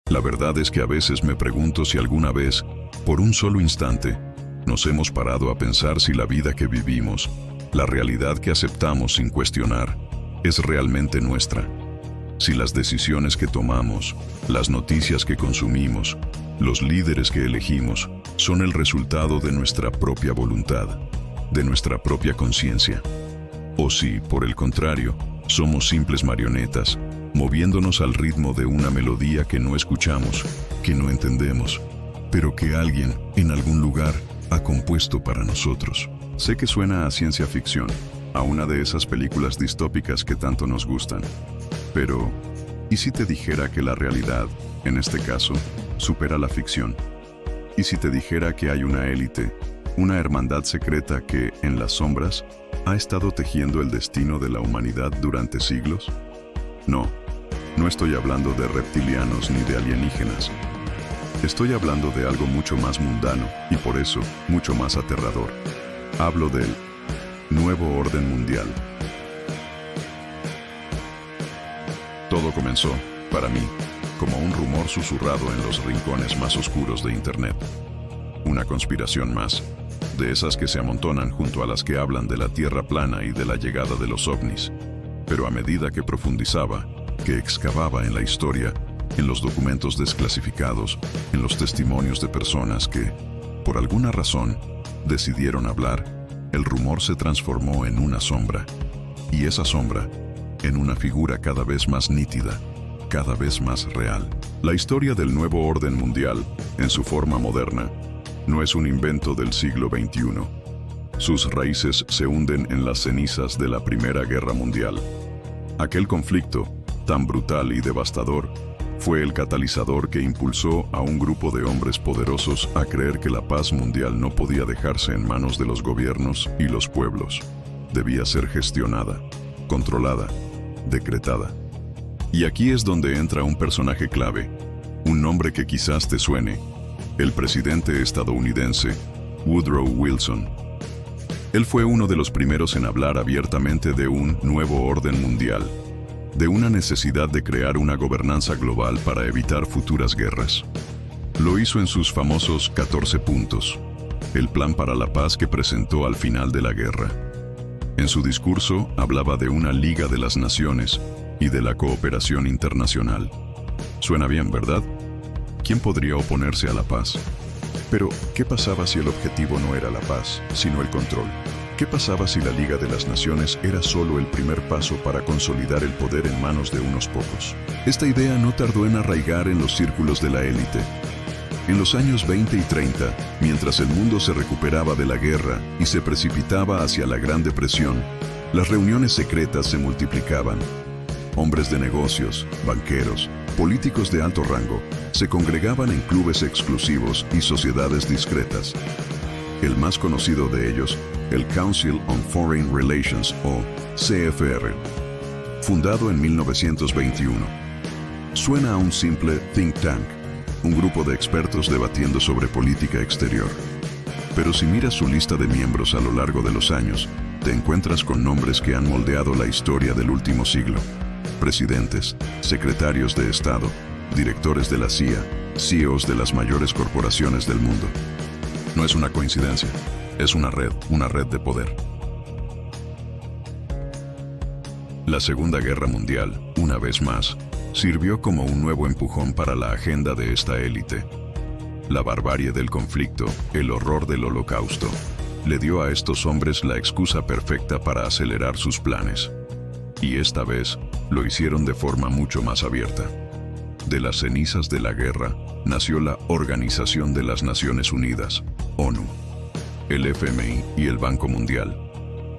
La verdad es que a veces me pregunto si alguna vez, por un solo instante, nos hemos parado a pensar si la vida que vivimos, la realidad que aceptamos sin cuestionar, es realmente nuestra. Si las decisiones que tomamos, las noticias que consumimos, los líderes que elegimos, son el resultado de nuestra propia voluntad, de nuestra propia conciencia. O si, por el contrario, somos simples marionetas, moviéndonos al ritmo de una melodía que no escuchamos, que no entendemos, pero que alguien, en algún lugar, ha compuesto para nosotros. Sé que suena a ciencia ficción, a una de esas películas distópicas que tanto nos gustan. Pero, ¿y si te dijera que la realidad, en este caso, supera la ficción? ¿Y si te dijera que hay una élite, una hermandad secreta que, en las sombras, ha estado tejiendo el destino de la humanidad durante siglos? No estoy hablando de reptilianos ni de alienígenas. Estoy hablando de algo mucho más mundano y por eso mucho más aterrador. Hablo del nuevo orden mundial. Todo comenzó, para mí, como un rumor susurrado en los rincones más oscuros de Internet. Una conspiración más, de esas que se amontonan junto a las que hablan de la Tierra plana y de la llegada de los ovnis. Pero a medida que profundizaba, que excavaba en la historia, en los documentos desclasificados, en los testimonios de personas que, por alguna razón, decidieron hablar, el rumor se transformó en una sombra. Y esa sombra, en una figura cada vez más nítida, cada vez más real. La historia del nuevo orden mundial, en su forma moderna, no es un invento del siglo XXI. Sus raíces se hunden en las cenizas de la Primera Guerra Mundial. Aquel conflicto, tan brutal y devastador, fue el catalizador que impulsó a un grupo de hombres poderosos a creer que la paz mundial no podía dejarse en manos de los gobiernos y los pueblos. Debía ser gestionada, controlada, decretada. Y aquí es donde entra un personaje clave, un nombre que quizás te suene, el presidente estadounidense Woodrow Wilson. Él fue uno de los primeros en hablar abiertamente de un nuevo orden mundial, de una necesidad de crear una gobernanza global para evitar futuras guerras. Lo hizo en sus famosos 14 puntos, el plan para la paz que presentó al final de la guerra. En su discurso hablaba de una Liga de las Naciones y de la cooperación internacional. Suena bien, ¿verdad? ¿Quién podría oponerse a la paz? Pero, ¿qué pasaba si el objetivo no era la paz, sino el control? ¿Qué pasaba si la Liga de las Naciones era solo el primer paso para consolidar el poder en manos de unos pocos? Esta idea no tardó en arraigar en los círculos de la élite. En los años 20 y 30, mientras el mundo se recuperaba de la guerra y se precipitaba hacia la Gran Depresión, las reuniones secretas se multiplicaban. Hombres de negocios, banqueros, políticos de alto rango, se congregaban en clubes exclusivos y sociedades discretas. El más conocido de ellos, el Council on Foreign Relations o CFR, fundado en 1921. Suena a un simple think tank, un grupo de expertos debatiendo sobre política exterior. Pero si miras su lista de miembros a lo largo de los años, te encuentras con nombres que han moldeado la historia del último siglo. Presidentes, secretarios de Estado, directores de la CIA, CEOs de las mayores corporaciones del mundo. No es una coincidencia, es una red de poder. La Segunda Guerra Mundial, una vez más, sirvió como un nuevo empujón para la agenda de esta élite. La barbarie del conflicto, el horror del Holocausto, le dio a estos hombres la excusa perfecta para acelerar sus planes. Y esta vez, lo hicieron de forma mucho más abierta. De las cenizas de la guerra, nació la Organización de las Naciones Unidas, ONU. El FMI y el Banco Mundial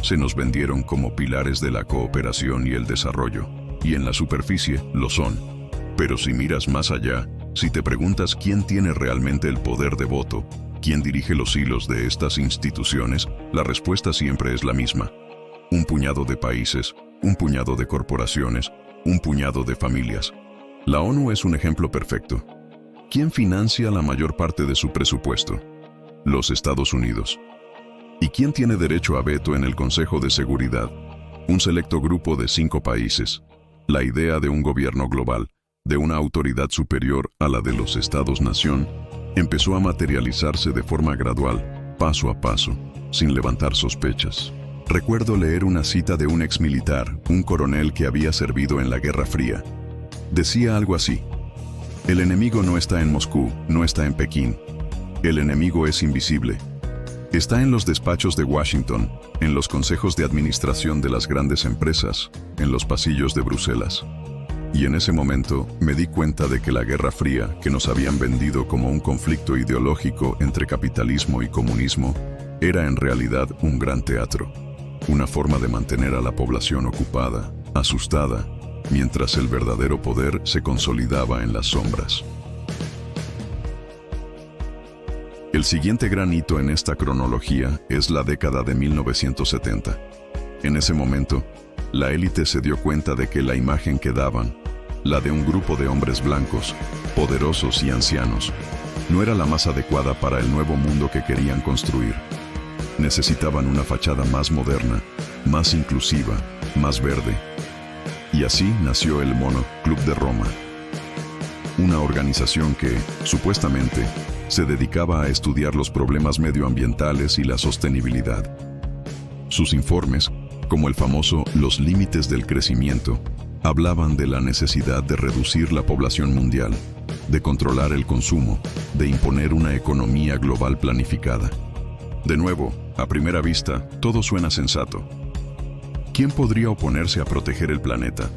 se nos vendieron como pilares de la cooperación y el desarrollo, y en la superficie lo son. Pero si miras más allá, si te preguntas quién tiene realmente el poder de voto, quién dirige los hilos de estas instituciones, la respuesta siempre es la misma. Un puñado de países, un puñado de corporaciones, un puñado de familias. La ONU es un ejemplo perfecto. ¿Quién financia la mayor parte de su presupuesto? Los Estados Unidos. ¿Y quién tiene derecho a veto en el Consejo de Seguridad? Un selecto grupo de 5 países. La idea de un gobierno global, de una autoridad superior a la de los Estados-nación, empezó a materializarse de forma gradual, paso a paso, sin levantar sospechas. Recuerdo leer una cita de un exmilitar, un coronel que había servido en la Guerra Fría. Decía algo así: el enemigo no está en Moscú, no está en Pekín. El enemigo es invisible. Está en los despachos de Washington, en los consejos de administración de las grandes empresas, en los pasillos de Bruselas. Y en ese momento me di cuenta de que la Guerra Fría, que nos habían vendido como un conflicto ideológico entre capitalismo y comunismo, era en realidad un gran teatro, una forma de mantener a la población ocupada, asustada, mientras el verdadero poder se consolidaba en las sombras. El siguiente gran hito en esta cronología es la década de 1970. En ese momento, la élite se dio cuenta de que la imagen que daban, la de un grupo de hombres blancos, poderosos y ancianos, no era la más adecuada para el nuevo mundo que querían construir. Necesitaban una fachada más moderna, más inclusiva, más verde. Y así nació el Mono Club de Roma, una organización que, supuestamente, se dedicaba a estudiar los problemas medioambientales y la sostenibilidad. Sus informes, como el famoso Los límites del crecimiento, hablaban de la necesidad de reducir la población mundial, de controlar el consumo, de imponer una economía global planificada. De nuevo, a primera vista, todo suena sensato. ¿Quién podría oponerse a proteger el planeta?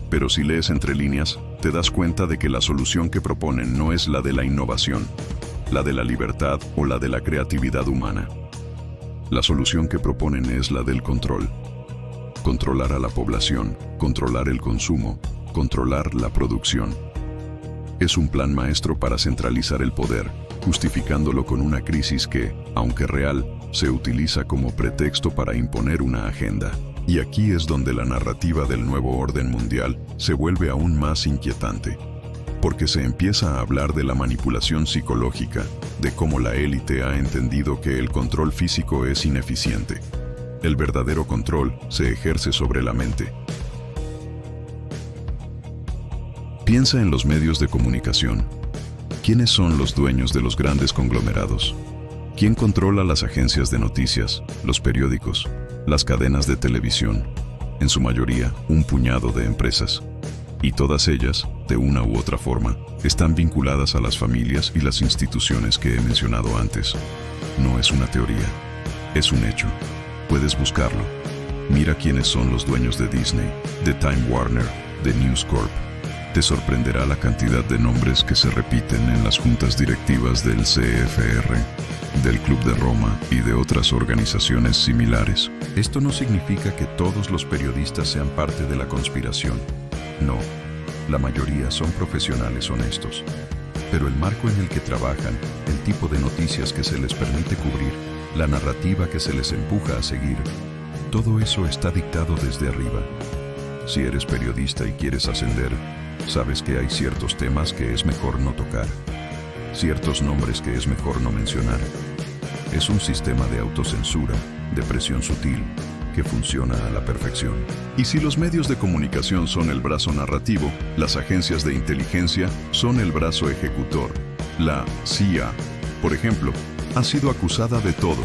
Pero si lees entre líneas, te das cuenta de que la solución que proponen no es la de la innovación, la de la libertad o la de la creatividad humana. La solución que proponen es la del control. Controlar a la población, controlar el consumo, controlar la producción. Es un plan maestro para centralizar el poder, justificándolo con una crisis que, aunque real, se utiliza como pretexto para imponer una agenda. Y aquí es donde la narrativa del nuevo orden mundial se vuelve aún más inquietante, porque se empieza a hablar de la manipulación psicológica, de cómo la élite ha entendido que el control físico es ineficiente. El verdadero control se ejerce sobre la mente. Piensa en los medios de comunicación. ¿Quiénes son los dueños de los grandes conglomerados? ¿Quién controla las agencias de noticias, los periódicos, las cadenas de televisión? En su mayoría, un puñado de empresas. Y todas ellas, de una u otra forma, están vinculadas a las familias y las instituciones que he mencionado antes. No es una teoría, es un hecho. Puedes buscarlo. Mira quiénes son los dueños de Disney, de Time Warner, de News Corp. Te sorprenderá la cantidad de nombres que se repiten en las juntas directivas del CFR, del Club de Roma y de otras organizaciones similares. Esto no significa que todos los periodistas sean parte de la conspiración. No, la mayoría son profesionales honestos. Pero el marco en el que trabajan, el tipo de noticias que se les permite cubrir, la narrativa que se les empuja a seguir, todo eso está dictado desde arriba. Si eres periodista y quieres ascender, sabes que hay ciertos temas que es mejor no tocar, ciertos nombres que es mejor no mencionar. Es un sistema de autocensura, de presión sutil, que funciona a la perfección. Y si los medios de comunicación son el brazo narrativo, las agencias de inteligencia son el brazo ejecutor. La CIA, por ejemplo, ha sido acusada de todo,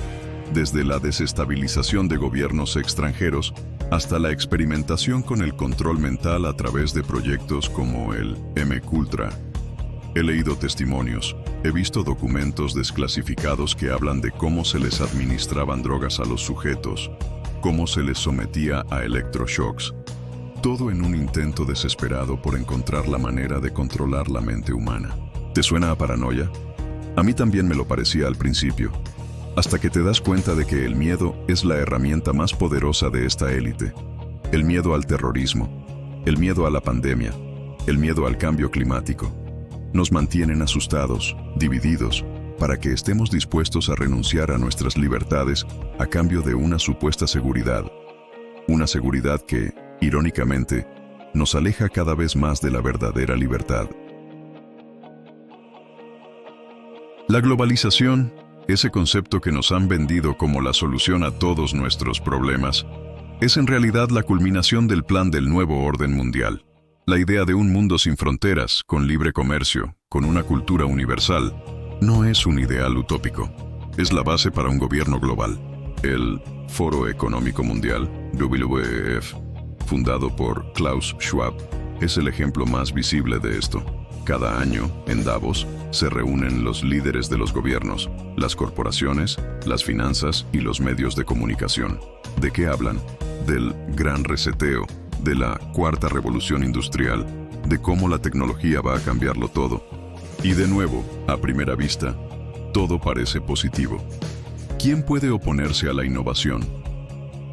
desde la desestabilización de gobiernos extranjeros hasta la experimentación con el control mental a través de proyectos como el MKUltra. He leído testimonios, he visto documentos desclasificados que hablan de cómo se les administraban drogas a los sujetos, cómo se les sometía a electroshocks, todo en un intento desesperado por encontrar la manera de controlar la mente humana. ¿Te suena a paranoia? A mí también me lo parecía al principio, hasta que te das cuenta de que el miedo es la herramienta más poderosa de esta élite. El miedo al terrorismo, el miedo a la pandemia, el miedo al cambio climático. Nos mantienen asustados, divididos, para que estemos dispuestos a renunciar a nuestras libertades a cambio de una supuesta seguridad. Una seguridad que, irónicamente, nos aleja cada vez más de la verdadera libertad. La globalización, ese concepto que nos han vendido como la solución a todos nuestros problemas, es en realidad la culminación del plan del nuevo orden mundial. La idea de un mundo sin fronteras, con libre comercio, con una cultura universal, no es un ideal utópico. Es la base para un gobierno global. El Foro Económico Mundial, WEF, fundado por Klaus Schwab, es el ejemplo más visible de esto. Cada año, en Davos, se reúnen los líderes de los gobiernos, las corporaciones, las finanzas y los medios de comunicación. ¿De qué hablan? Del gran reseteo, de la cuarta revolución industrial, de cómo la tecnología va a cambiarlo todo. Y de nuevo, a primera vista, todo parece positivo. ¿Quién puede oponerse a la innovación?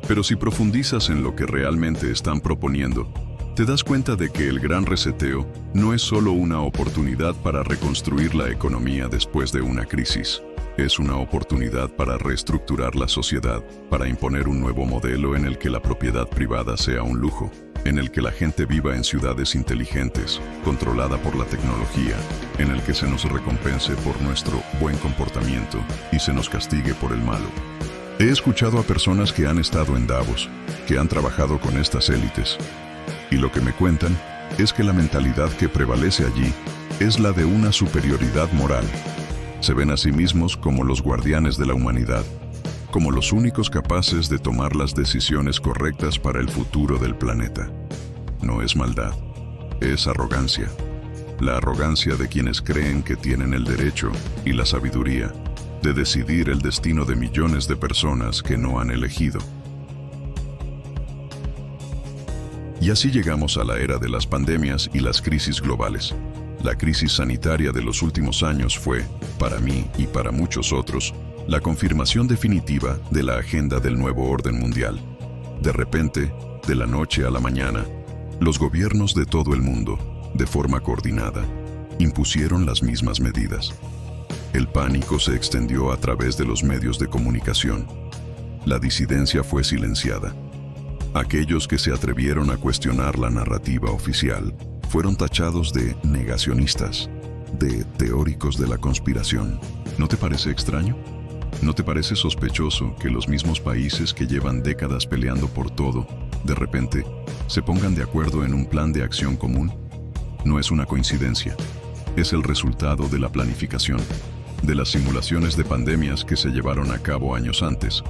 Pero si profundizas en lo que realmente están proponiendo, te das cuenta de que el gran reseteo no es solo una oportunidad para reconstruir la economía después de una crisis. Es una oportunidad para reestructurar la sociedad, para imponer un nuevo modelo en el que la propiedad privada sea un lujo, en el que la gente viva en ciudades inteligentes, controlada por la tecnología, en el que se nos recompense por nuestro buen comportamiento y se nos castigue por el malo. He escuchado a personas que han estado en Davos, que han trabajado con estas élites, y lo que me cuentan es que la mentalidad que prevalece allí es la de una superioridad moral. Se ven a sí mismos como los guardianes de la humanidad, como los únicos capaces de tomar las decisiones correctas para el futuro del planeta. No es maldad, es arrogancia. La arrogancia de quienes creen que tienen el derecho y la sabiduría de decidir el destino de millones de personas que no han elegido. Y así llegamos a la era de las pandemias y las crisis globales. La crisis sanitaria de los últimos años fue, para mí y para muchos otros, la confirmación definitiva de la agenda del nuevo orden mundial. De repente, de la noche a la mañana, los gobiernos de todo el mundo, de forma coordinada, impusieron las mismas medidas. El pánico se extendió a través de los medios de comunicación. La disidencia fue silenciada. Aquellos que se atrevieron a cuestionar la narrativa oficial fueron tachados de negacionistas, de teóricos de la conspiración. ¿No te parece extraño? ¿No te parece sospechoso que los mismos países que llevan décadas peleando por todo, de repente, se pongan de acuerdo en un plan de acción común? No es una coincidencia. Es el resultado de la planificación, de las simulaciones de pandemias que se llevaron a cabo años antes,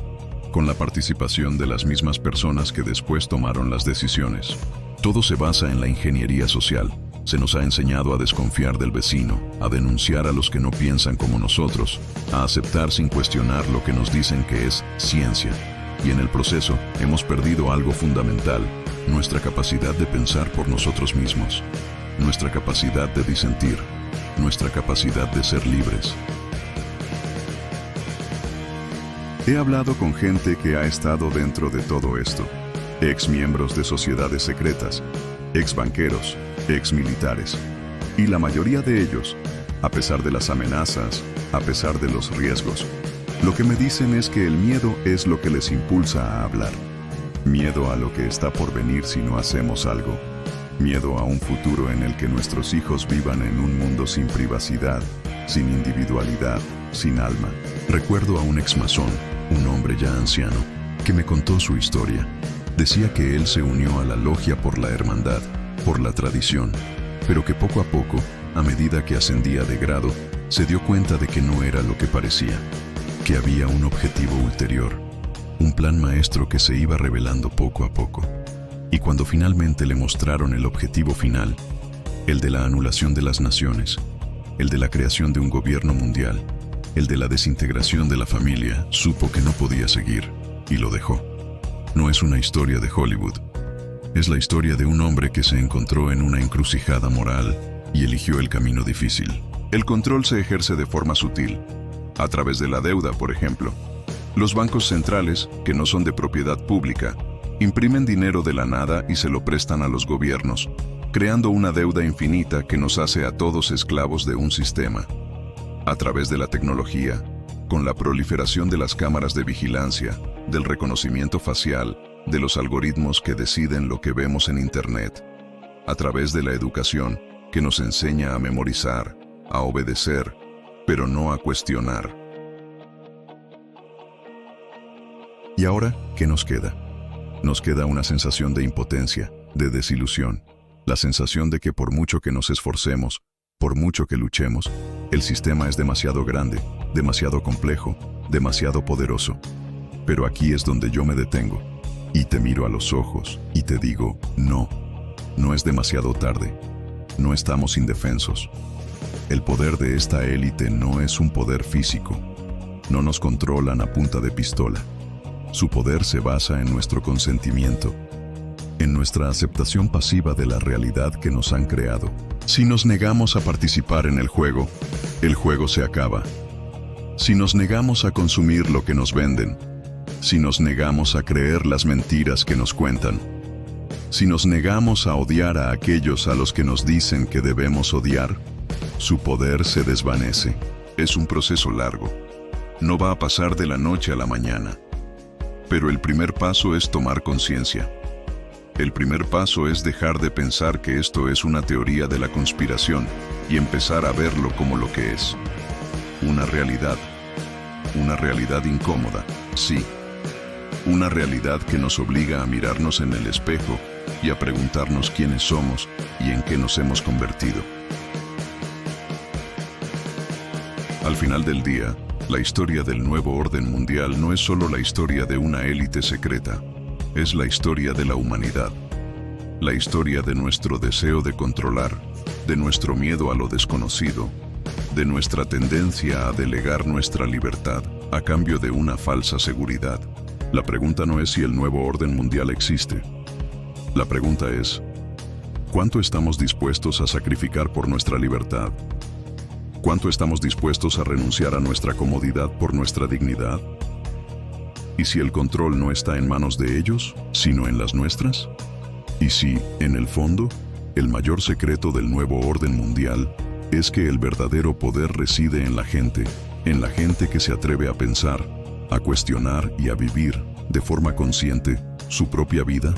con la participación de las mismas personas que después tomaron las decisiones. Todo se basa en la ingeniería social. Se nos ha enseñado a desconfiar del vecino, a denunciar a los que no piensan como nosotros, a aceptar sin cuestionar lo que nos dicen que es ciencia. Y en el proceso hemos perdido algo fundamental, nuestra capacidad de pensar por nosotros mismos, nuestra capacidad de disentir, nuestra capacidad de ser libres. He hablado con gente que ha estado dentro de todo esto, ex miembros de sociedades secretas, ex banqueros, ex militares, y la mayoría de ellos, a pesar de las amenazas, a pesar de los riesgos, lo que me dicen es que el miedo es lo que les impulsa a hablar. Miedo a lo que está por venir si no hacemos algo. Miedo a un futuro en el que nuestros hijos vivan en un mundo sin privacidad, sin individualidad, sin alma. Recuerdo a un ex-masón, un hombre ya anciano, que me contó su historia. Decía que él se unió a la logia por la hermandad, por la tradición, pero que poco a poco, a medida que ascendía de grado, se dio cuenta de que no era lo que parecía, que había un objetivo ulterior, un plan maestro que se iba revelando poco a poco. Y cuando finalmente le mostraron el objetivo final, el de la anulación de las naciones, el de la creación de un gobierno mundial, el de la desintegración de la familia, supo que no podía seguir, y lo dejó. No es una historia de Hollywood. Es la historia de un hombre que se encontró en una encrucijada moral y eligió el camino difícil. El control se ejerce de forma sutil, a través de la deuda, por ejemplo. Los bancos centrales, que no son de propiedad pública, imprimen dinero de la nada y se lo prestan a los gobiernos, creando una deuda infinita que nos hace a todos esclavos de un sistema. A través de la tecnología, con la proliferación de las cámaras de vigilancia, del reconocimiento facial, de los algoritmos que deciden lo que vemos en Internet, a través de la educación que nos enseña a memorizar, a obedecer, pero no a cuestionar. ¿Y ahora qué nos queda? Nos queda una sensación de impotencia, de desilusión. La sensación de que por mucho que nos esforcemos, por mucho que luchemos, el sistema es demasiado grande, demasiado complejo, demasiado poderoso. Pero aquí es donde yo me detengo, y te miro a los ojos, y te digo, no, no es demasiado tarde, no estamos indefensos. El poder de esta élite no es un poder físico, no nos controlan a punta de pistola. Su poder se basa en nuestro consentimiento, en nuestra aceptación pasiva de la realidad que nos han creado. Si nos negamos a participar en el juego se acaba. Si nos negamos a consumir lo que nos venden, si nos negamos a creer las mentiras que nos cuentan, si nos negamos a odiar a aquellos a los que nos dicen que debemos odiar, su poder se desvanece. Es un proceso largo. No va a pasar de la noche a la mañana. Pero el primer paso es tomar conciencia. El primer paso es dejar de pensar que esto es una teoría de la conspiración y empezar a verlo como lo que es. Una realidad incómoda, sí. Una realidad que nos obliga a mirarnos en el espejo y a preguntarnos quiénes somos y en qué nos hemos convertido. Al final del día, la historia del nuevo orden mundial no es solo la historia de una élite secreta. Es la historia de la humanidad, la historia de nuestro deseo de controlar, de nuestro miedo a lo desconocido, de nuestra tendencia a delegar nuestra libertad a cambio de una falsa seguridad. La pregunta no es si el nuevo orden mundial existe. La pregunta es, ¿cuánto estamos dispuestos a sacrificar por nuestra libertad? ¿Cuánto estamos dispuestos a renunciar a nuestra comodidad por nuestra dignidad? ¿Y si el control no está en manos de ellos, sino en las nuestras? ¿Y si, en el fondo, el mayor secreto del nuevo orden mundial es que el verdadero poder reside en la gente que se atreve a pensar, a cuestionar y a vivir, de forma consciente, su propia vida?